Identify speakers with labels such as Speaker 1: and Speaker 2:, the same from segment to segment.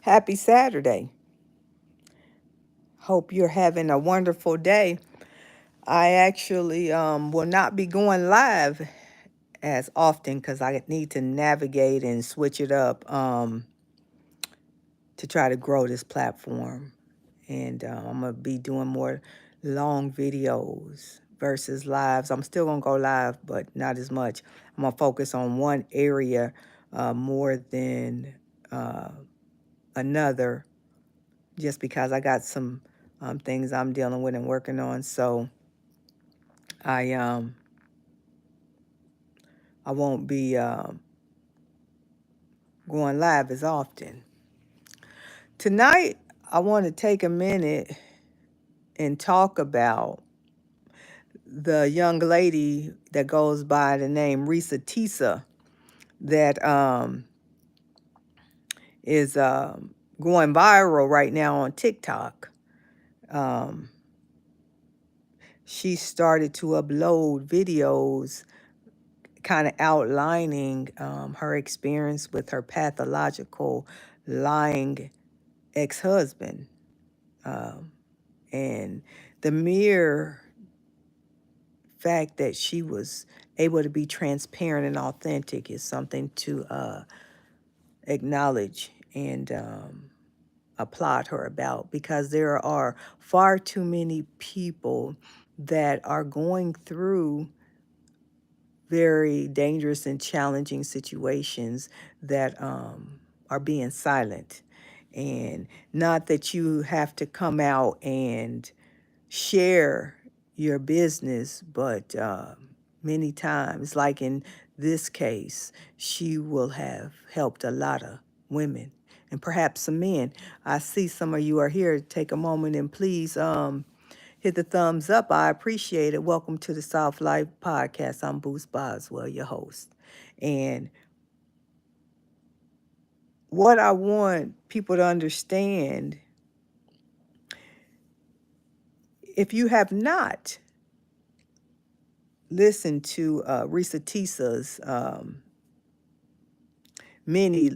Speaker 1: Happy Saturday. Hope you're having a wonderful day. I actually will not be going live as often because I need to navigate and switch it up to try to grow this platform. And I'm going to be doing more long videos versus lives. I'm still going to go live, but not as much. I'm going to focus on one area more than uh, another just because I got some things I'm dealing with and working on. So I um I won't be going live as often. Tonight I want to take a minute and talk about the young lady that goes by the name Risa Tisa that is going viral right now on TikTok. Um, she started to upload videos kind of outlining her experience with her pathological lying ex-husband. Um, and the mere fact that she was able to be transparent and authentic is something to acknowledge and applaud her about, because there are far too many people that are going through very dangerous and challenging situations that are being silent. And not that you have to come out and share your business, but many times, like in this case, she will have helped a lot of women and perhaps some men. I see some of you are here. Take a moment and please hit the thumbs up. I appreciate it. Welcome to the Soft Life Podcast. I'm Boost Boswell, your host. And what I want people to understand, if you have not listened to Risa Tisa's many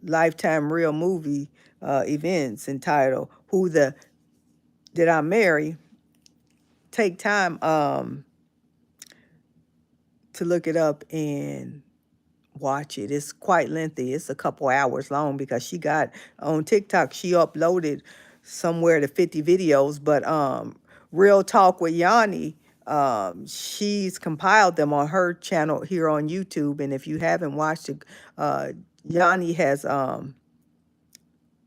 Speaker 1: Lifetime Real movie events entitled Who the Did I Marry, take time to look it up and watch it. It's quite lengthy. It's a couple hours long because she got on TikTok, she uploaded somewhere to 50 videos, but Real Talk with Yanni, she's compiled them on her channel here on YouTube. And if you haven't watched it, Yanni has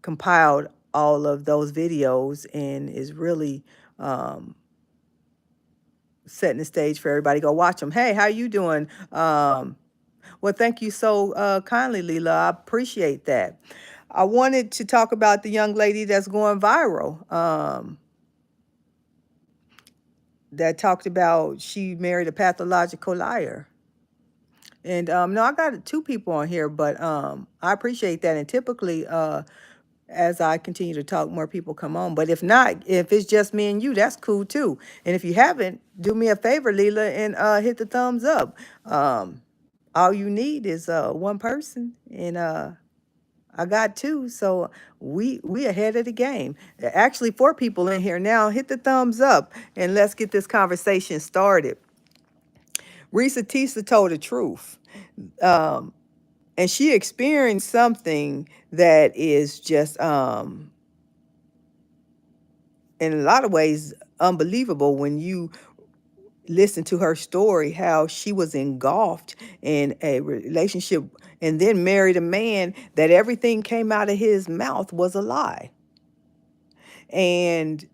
Speaker 1: compiled all of those videos and is really setting the stage for everybody. Go watch them. Hey, how you doing? Well, thank you so kindly, Leela. I appreciate that. I wanted to talk about the young lady that's going viral. That talked about she married a pathological liar. And no, I got two people on here, but I appreciate that. And typically, as I continue to talk, more people come on. But if not, if it's just me and you, that's cool too. And if you haven't, do me a favor, Leela, and hit the thumbs up. All you need is one person, and I got two, so we ahead of the game. Actually, four people in here now. Hit the thumbs up, and let's get this conversation started. Risa Tisa told the truth. Um, and she experienced something that is just in a lot of ways unbelievable when you listen to her story, how she was engulfed in a relationship and then married a man that everything came out of his mouth was a lie. And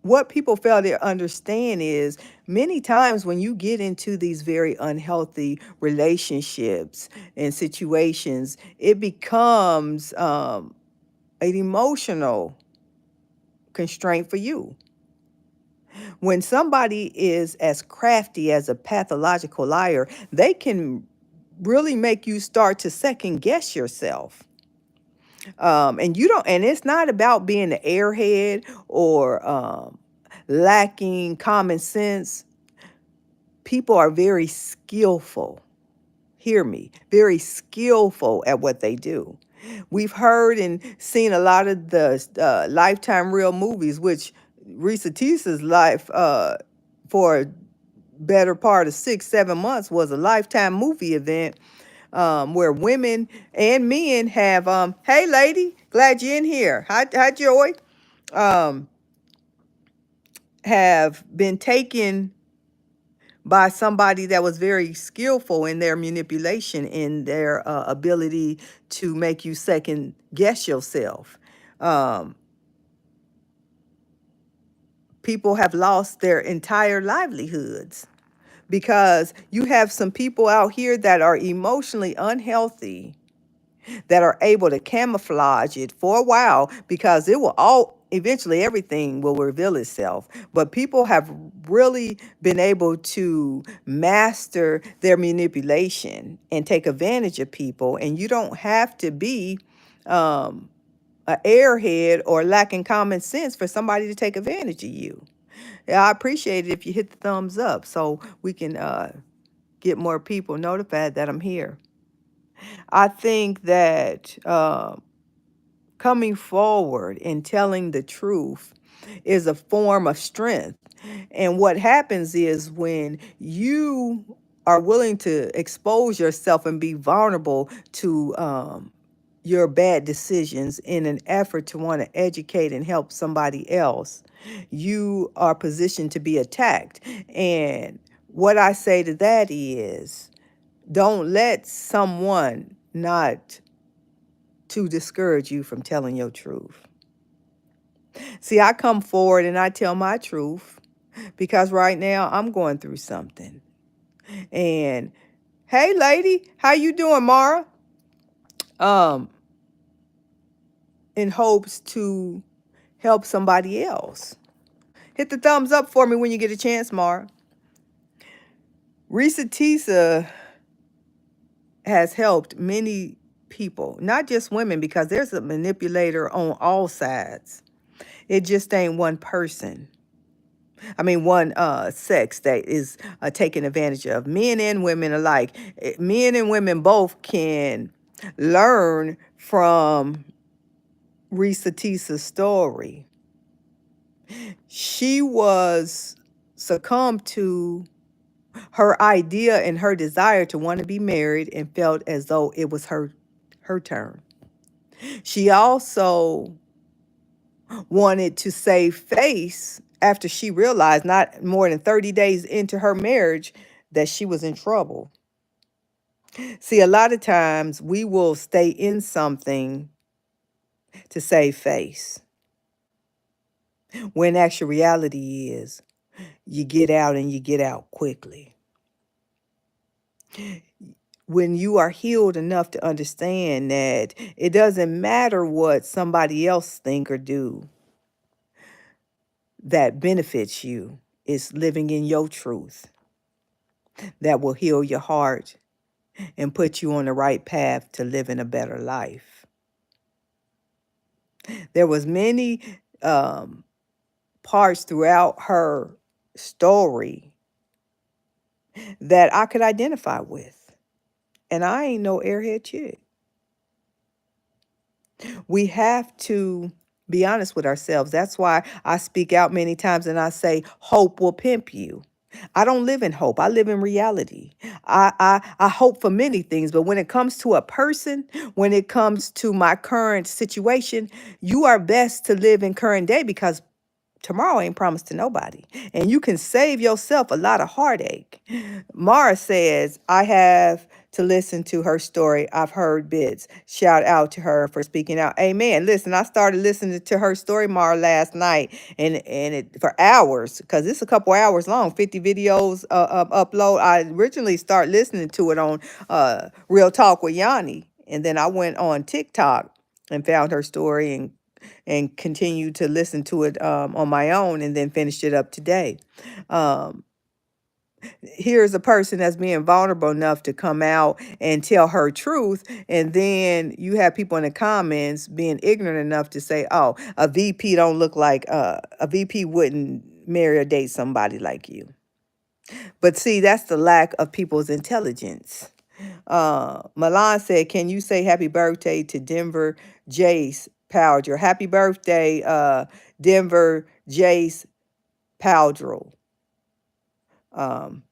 Speaker 1: what people fail to understand is many times when you get into these very unhealthy relationships and situations, it becomes an emotional constraint for you. When somebody is as crafty as a pathological liar, they can really make you start to second guess yourself. And you don't, and it's not about being an airhead or lacking common sense. People are very skillful. Hear me, very skillful at what they do. We've heard and seen a lot of the Lifetime real movies, which Risa Tisa's life for a better part of 6, 7 months was a Lifetime movie event, where women and men have, hey lady, glad you're in here. Hi Joy. Um, have been taken by somebody that was very skillful in their manipulation, in their ability to make you second guess yourself. Um, People have lost their entire livelihoods because you have some people out here that are emotionally unhealthy, that are able to camouflage it for a while, because it will all eventually, everything will reveal itself. But people have really been able to master their manipulation and take advantage of people, and you don't have to be um an airhead or lacking common sense for somebody to take advantage of you. Yeah, I appreciate it if you hit the thumbs up so we can get more people notified that I'm here. I think that coming forward and telling the truth is a form of strength. And what happens is when you are willing to expose yourself and be vulnerable to your bad decisions in an effort to want to educate and help somebody else, you are positioned to be attacked. And what I say to that is, don't let someone not to discourage you from telling your truth. See, I come forward and I tell my truth because right now I'm going through something. And hey lady, how you doing, Mara? Um, in hopes to help somebody else. Hit the thumbs up for me when you get a chance, Mara. Risa Tisa has helped many people, not just women, because there's a manipulator on all sides. It just ain't one person. I mean, one sex that is taken advantage of. Men and women alike. Men and women both can learn from Risa Tisa's story. She was succumbed to her idea and her desire to want to be married and felt as though it was her turn. She also wanted to save face after she realized not more than 30 days into her marriage that she was in trouble. See, a lot of times we will stay in something to save face, when actual reality is you get out and you get out quickly. When you are healed enough to understand that it doesn't matter what somebody else think or do that benefits you, it's living in your truth that will heal your heart and put you on the right path to living a better life. There was many parts throughout her story that I could identify with. And I ain't no airhead chick. We have to be honest with ourselves. That's why I speak out many times and I say, hope will pimp you. I don't live in hope. I live in reality. I hope for many things, but when it comes to a person, when it comes to my current situation, you are best to live in current day, because tomorrow ain't promised to nobody. And you can save yourself a lot of heartache. Mara says, I have to listen to her story. I've heard bits. Shout out to her for speaking out. Amen. Listen, I started listening to her story, Mara, last night, and it for hours, because it's a couple hours long, 50 videos upload. I originally started listening to it on Real Talk with Yanni. And then I went on TikTok and found her story and continued to listen to it on my own, and then finished it up today. Um, Here's a person that's being vulnerable enough to come out and tell her truth, and then you have people in the comments being ignorant enough to say, "Oh, a VP don't look like a VP wouldn't marry or date somebody like you." But see, that's the lack of people's intelligence. Milan said, "Can you say happy birthday to Denver Jace Powder? Happy birthday, Denver Jace Powdrell." Um,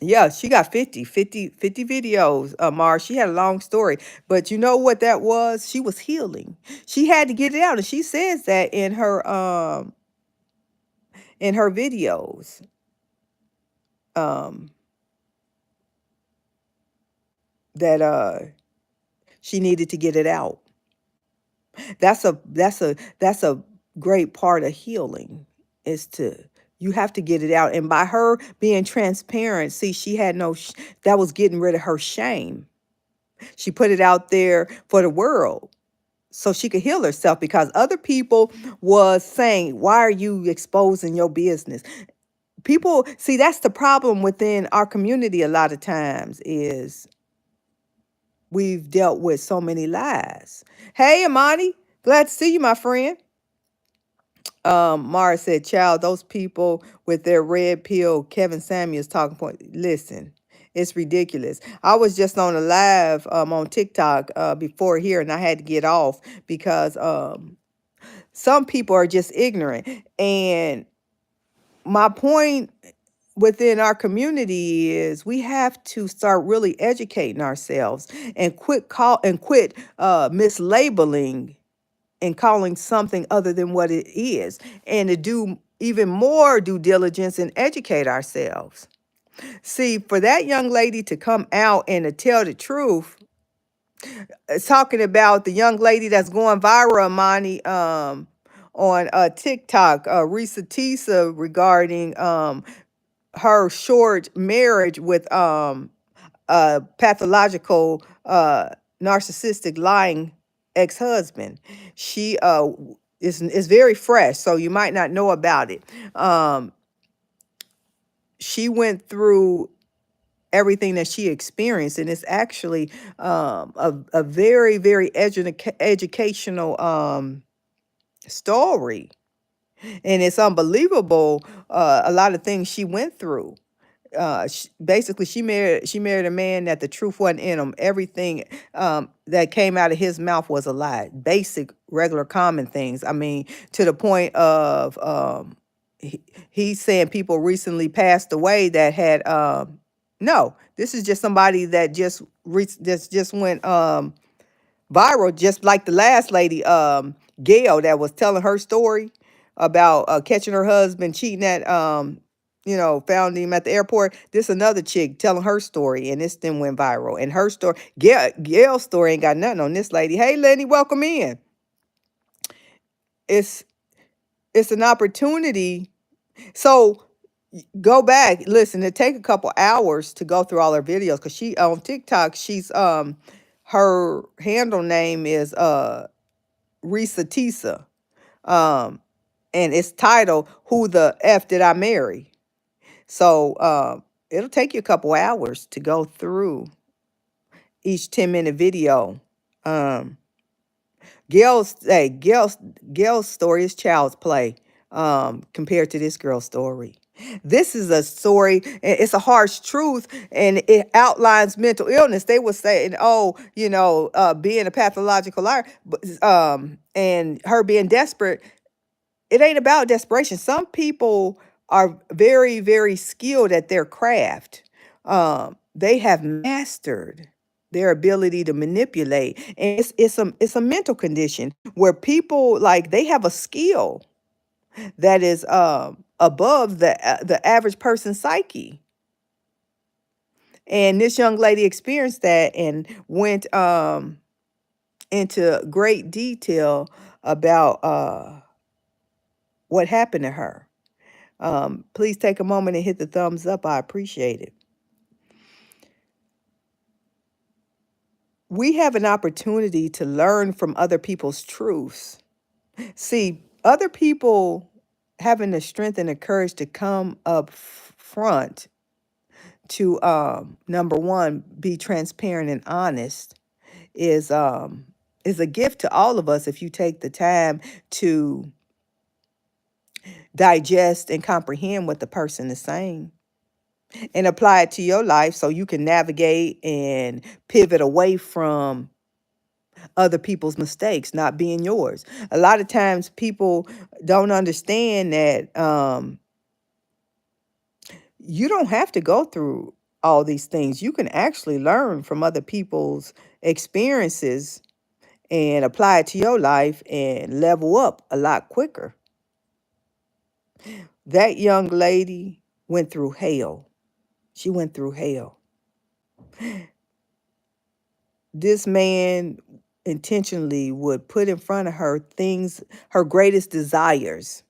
Speaker 1: yeah, she got 50 videos, Mars. She had a long story, but you know what that was? She was healing. She had to get it out, and she says that in her videos. Um, that she needed to get it out. That's a great part of healing is to you have to get it out. And by her being transparent, see, she had that was getting rid of her shame. She put it out there for the world so she could heal herself because other people was saying, "Why are you exposing your business?" People, see, that's the problem within our community a lot of times is we've dealt with so many lies. Hey, Amani, glad to see you, my friend. Mara said, "Child, those people with their red pill, Kevin Samuels talking point. Listen, it's ridiculous. I was just on a live on TikTok before here, and I had to get off because some people are just ignorant. And my point within our community is we have to start really educating ourselves and quit mislabeling and calling something other than what it is, and to do even more due diligence and educate ourselves. See, for that young lady to come out and to tell the truth, talking about the young lady that's going viral, Amani, on TikTok, Risa Tisa, regarding her short marriage with a pathological narcissistic lying ex-husband. She is very fresh, so you might not know about it. She went through everything that she experienced, and it's actually a very, very educational story, and it's unbelievable a lot of things she went through. Basically, she married a man that the truth wasn't in him. Everything that came out of his mouth was a lie. Basic, regular, common things. I mean, to the point of he's saying people recently passed away that had no. This is just somebody that just went viral, just like the last lady, Gail, that was telling her story about catching her husband cheating at found him at the airport. This another chick telling her story, and this then went viral. And her story, Gail's story ain't got nothing on this lady. Hey, Lenny, welcome in. It's it's an opportunity. So go back, listen. It take a couple hours to go through all her videos because she on TikTok. She's her handle name is Risa Tisa. Um, and it's titled "Who the F Did I Marry?" So it'll take you a couple hours to go through each 10-minute video. Um, Gail's story is child's play compared to this girl's story. This is a story, it's a harsh truth, and it outlines mental illness. They were saying, oh, being a pathological liar, and her being desperate. It ain't about desperation. Some people are very, very skilled at their craft. They have mastered their ability to manipulate, and it's a mental condition where people like they have a skill that is above the average person's psyche. And this young lady experienced that and went into great detail about what happened to her. Please take a moment and hit the thumbs up. I appreciate it. We have an opportunity to learn from other people's truths. See, other people having the strength and the courage to come up front to number one, be transparent and honest is a gift to all of us if you take the time to digest and comprehend what the person is saying. and apply it to your life so you can navigate and pivot away from other people's mistakes not being yours. A lot of times people don't understand that you don't have to go through all these things. You can actually learn from other people's experiences and apply it to your life and level up a lot quicker. That young lady went through hell. She went through hell. This man intentionally would put in front of her things, her greatest desires,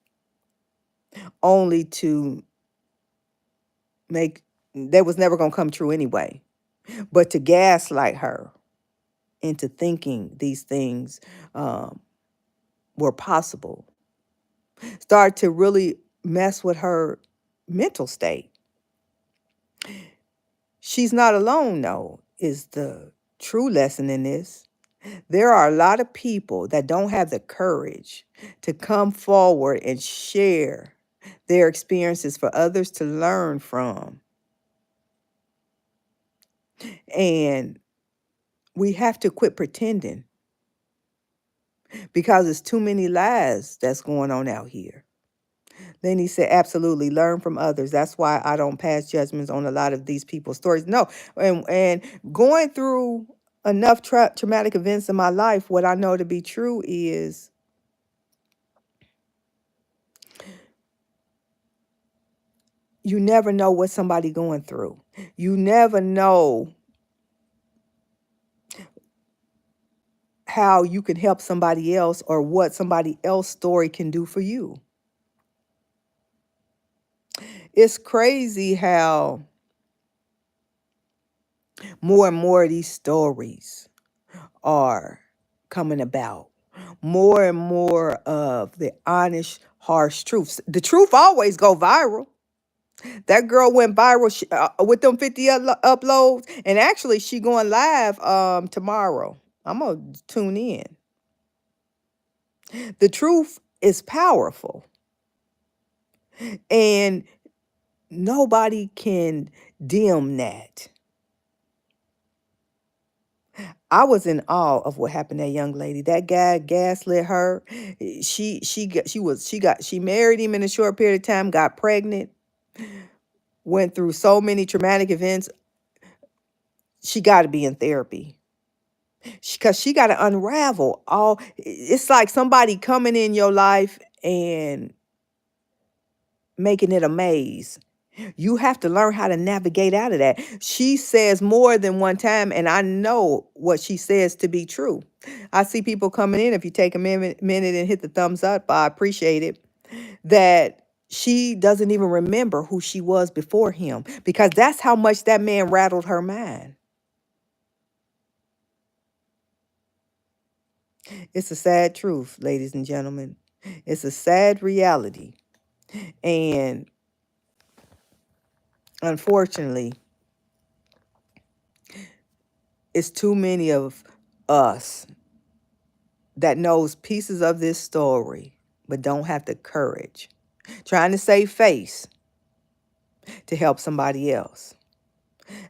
Speaker 1: only to make that was never going to come true anyway, but to gaslight her into thinking these things um, were possible. Start to really mess with her mental state. She's not alone, though, is the true lesson in this. There are a lot of people that don't have the courage to come forward and share their experiences for others to learn from. And we have to quit pretending because it's too many lies that's going on out here. Then he said, absolutely, learn from others. That's why I don't pass judgments on a lot of these people's stories. No, and going through enough traumatic events in my life, what I know to be true is you never know what somebody going through. You never know how you can help somebody else or what somebody else's story can do for you. It's crazy how more and more of these stories are coming about. More and more of the honest, harsh truths. The truth always go viral. That girl went viral with them 50 uploads, and actually she going live tomorrow. I'm gonna tune in. The truth is powerful, and nobody can dim that. I was in awe of what happened to that young lady. That guy gaslit her. She married him in a short period of time, got pregnant, went through so many traumatic events. She got to be in therapy because she got to unravel all. It's like somebody coming in your life and making it a maze. You have to learn how to navigate out of that. She says more than one time, and I know what she says to be true. I see people coming in. If you take a minute and hit the thumbs up, I appreciate it. That she doesn't even remember who she was before him because that's how much that man rattled her mind. It's a sad truth, ladies and gentlemen. It's a sad reality. And unfortunately, it's too many of us that knows pieces of this story but don't have the courage trying to save face to help somebody else.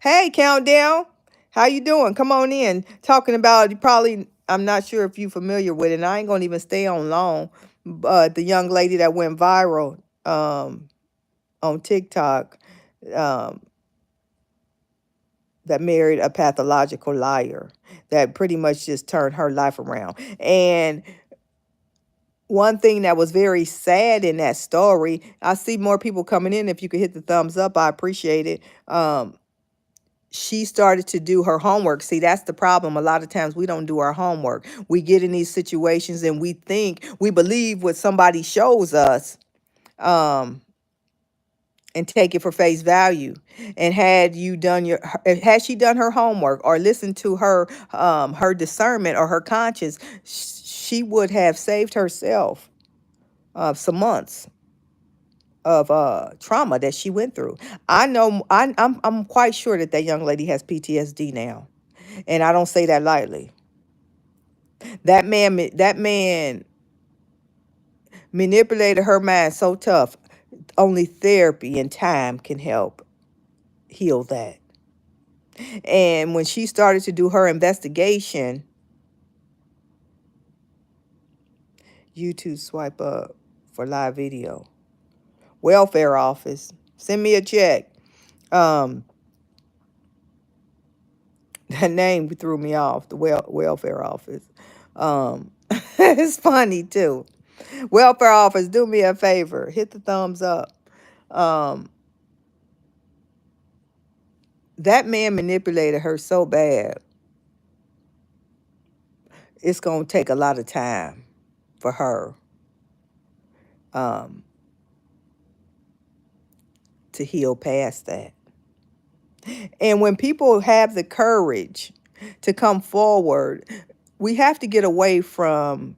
Speaker 1: Hey, Countdown, how you doing? Come on in. Talking about, you probably, I'm not sure if you're familiar with it, and I ain't gonna even stay on long, but the young lady that went viral on TikTok, um, that married a pathological liar that pretty much just turned her life around. And one thing that was very sad in that story, I see more people coming in. If you could hit the thumbs up, I appreciate it. She started to do her homework. See, that's the problem. A lot of times we don't do our homework. We get in these situations and we believe what somebody shows us, um, and take it for face value. And had she done her homework or listened to her discernment or her conscience, she would have saved herself some months of trauma that she went through. I know I'm quite sure that that young lady has PTSD now, and I don't say that lightly. That man manipulated her mind so tough. Only therapy and time can help. heal that. And when she started to do her investigation, YouTube swipe up for live video. Welfare office, send me a check. That name threw me off, the welfare office. It's funny too. Welfare office, do me a favor, hit the thumbs up. That man manipulated her so bad, it's going to take a lot of time for her to heal past that. And when people have the courage to come forward, we have to get away from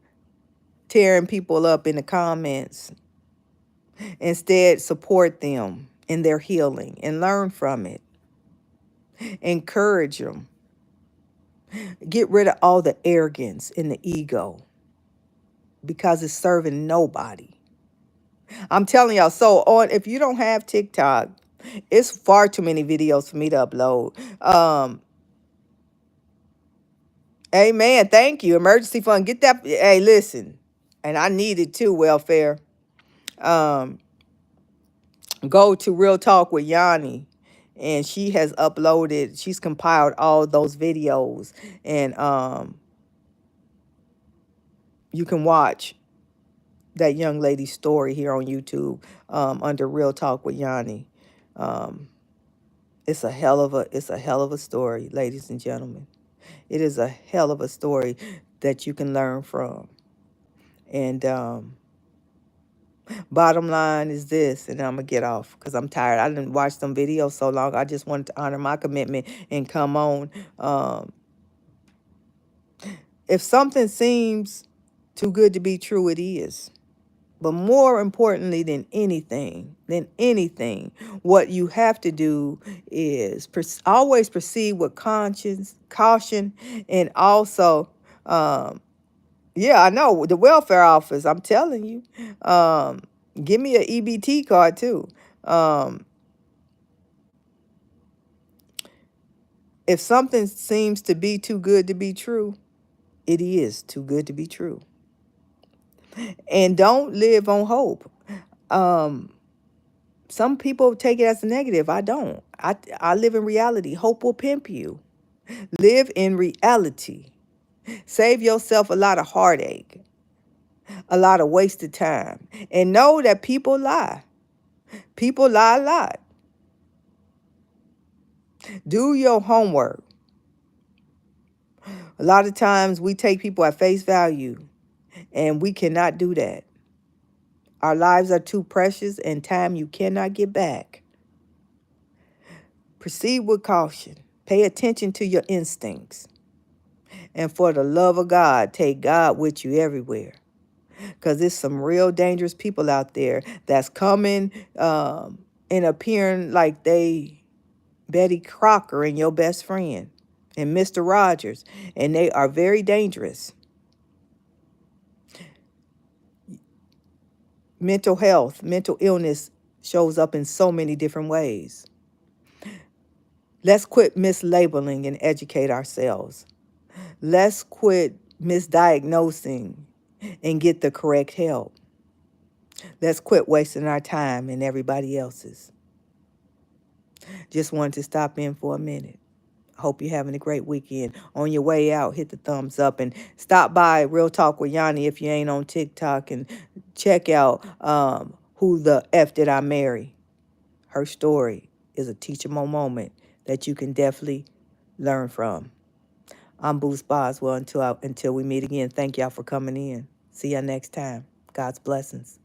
Speaker 1: tearing people up in the comments. Instead, support them in their healing and learn from it. Encourage them. Get rid of all the arrogance and the ego, because it's serving nobody. I'm telling y'all. So if you don't have TikTok, it's far too many videos for me to upload. Amen. Thank you. Emergency fund. Get that. Hey, listen. And I need it too, welfare. Go to Real Talk with Yanni. And she has uploaded, she's compiled all those videos. And you can watch that young lady's story here on YouTube under Real Talk with Yanni. It's a hell of a story, ladies and gentlemen. It is a hell of a story that you can learn from. And bottom line is this, and I'm going to get off because I'm tired. I didn't watch some videos so long. I just wanted to honor my commitment and come on. If something seems too good to be true, it is. But more importantly than anything, what you have to do is always proceed with caution, and also, yeah, I know, the welfare office, I'm telling you, give me an EBT card too. If something seems to be too good to be true, it is too good to be true. And don't live on hope. Some people take it as a negative. I don't. I live in reality. Hope will pimp you. Live in reality. Save yourself a lot of heartache, a lot of wasted time. And know that people lie. People lie a lot. Do your homework. A lot of times we take people at face value, and we cannot do that. Our lives are too precious, and time you cannot get back. Proceed with caution. Pay attention to your instincts. And for the love of God, take God with you everywhere. Because there's some real dangerous people out there that's coming and appearing like they Betty Crocker and your best friend and Mr. Rogers. And they are very dangerous. Mental health, mental illness shows up in so many different ways. Let's quit mislabeling and educate ourselves. Let's quit misdiagnosing and get the correct help. Let's quit wasting our time and everybody else's. Just wanted to stop in for a minute. Hope you're having a great weekend. On your way out, hit the thumbs up and stop by Real Talk with Yanni if you ain't on TikTok, and check out Who the F Did I Marry? Her story is a teachable moment that you can definitely learn from. I'm Boost Boswell. Until we meet again, thank y'all for coming in. See y'all next time. God's blessings.